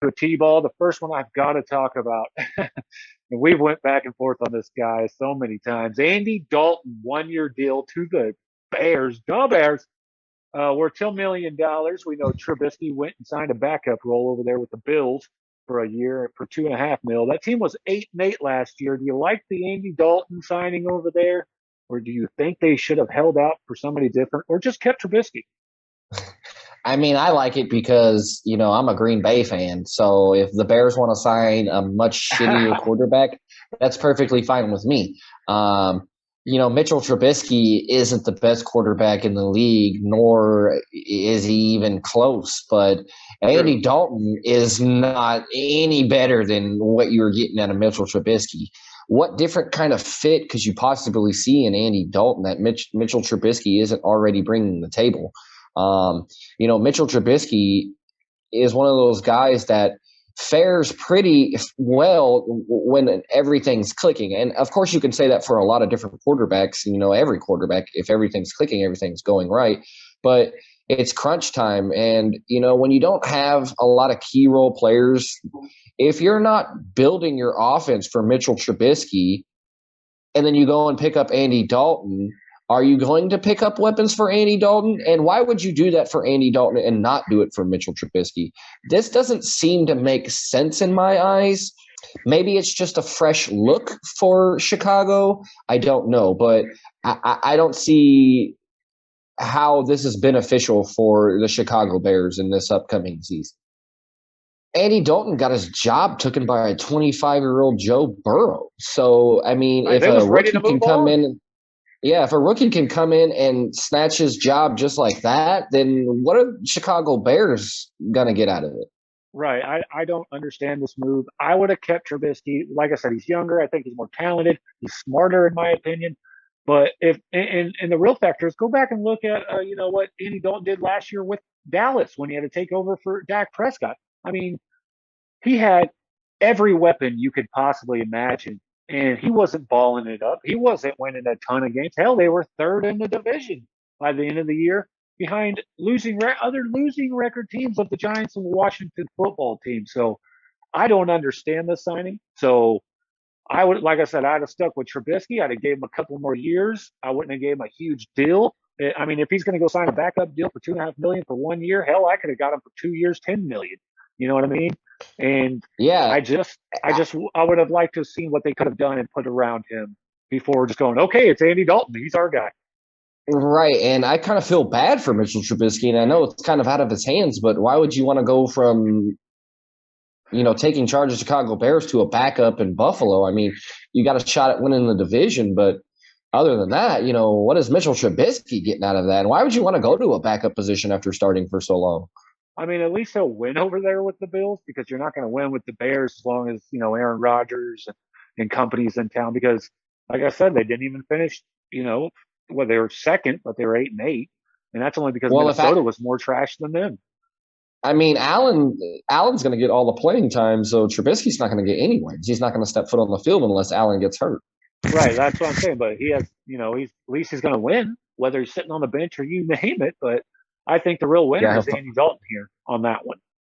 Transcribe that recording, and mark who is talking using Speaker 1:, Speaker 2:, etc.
Speaker 1: to a T-ball. The first one I've got to talk about, and we've went back and forth on this guy so many times. Andy Dalton, 1-year deal to the Bears. The Bears. Worth $10 million. We know Trubisky went and signed a backup role over there with the Bills for a year for $2.5 million. That team was 8-8 last year. Do you like the Andy Dalton signing over there, or do you think they should have held out for somebody different, or just kept Trubisky?
Speaker 2: I mean, I like it because, I'm a Green Bay fan. So if the Bears want to sign a much shittier quarterback, that's perfectly fine with me. Mitchell Trubisky isn't the best quarterback in the league, nor is he even close. But Andy Dalton is not any better than what you were getting out of Mitchell Trubisky. What different kind of fit could you possibly see in Andy Dalton that Mitchell Trubisky isn't already bringing to the table? Mitchell Trubisky is one of those guys that fares pretty well when everything's clicking. And of course you can say that for a lot of different quarterbacks, every quarterback, if everything's clicking, everything's going right, but it's crunch time. And, when you don't have a lot of key role players, if you're not building your offense for Mitchell Trubisky and then you go and pick up Andy Dalton, are you going to pick up weapons for Andy Dalton? And why would you do that for Andy Dalton and not do it for Mitchell Trubisky? This doesn't seem to make sense in my eyes. Maybe it's just a fresh look for Chicago. I don't know, but I don't see how this is beneficial for the Chicago Bears in this upcoming season. Andy Dalton got his job taken by a 25-year-old Joe Burrow. So, I mean, if a rookie can come in – yeah, if a rookie can come in and snatch his job just like that, then what are Chicago Bears going to get out of it?
Speaker 1: Right. I don't understand this move. I would have kept Trubisky. Like I said, he's younger. I think he's more talented. He's smarter, in my opinion. But and the real factor is go back and look at, what Andy Dalton did last year with Dallas when he had to take over for Dak Prescott. I mean, he had every weapon you could possibly imagine. And he wasn't balling it up. He wasn't winning a ton of games. Hell, they were third in the division by the end of the year, behind other losing record teams of the Giants and the Washington football team. So I don't understand the signing. So I would, like I said, I'd have stuck with Trubisky. I'd have gave him a couple more years. I wouldn't have gave him a huge deal. I mean, if he's going to go sign a backup deal for $2.5 million for 1 year, hell, I could have got him for 2 years, $10 million. You know what I mean? And
Speaker 2: yeah,
Speaker 1: I would have liked to have seen what they could have done and put around him before just going, okay, it's Andy Dalton. He's our guy.
Speaker 2: Right. And I kind of feel bad for Mitchell Trubisky, and I know it's kind of out of his hands, but why would you want to go from, taking charge of Chicago Bears to a backup in Buffalo? I mean, you got a shot at winning the division, but other than that, what is Mitchell Trubisky getting out of that? And why would you want to go to a backup position after starting for so long?
Speaker 1: I mean, at least he'll win over there with the Bills, because you're not going to win with the Bears as long as, Aaron Rodgers and company's in town, because like I said, they didn't even finish, they were second, but they were 8-8. And that's only because Minnesota was more trash than them.
Speaker 2: I mean, Allen's going to get all the playing time, so Trubisky's not going to get any wins. He's not going to step foot on the field unless Allen gets hurt.
Speaker 1: Right. That's what I'm saying. But he has, at least he's going to win, whether he's sitting on the bench or you name it. But I think the real winner is Andy Dalton here on that one.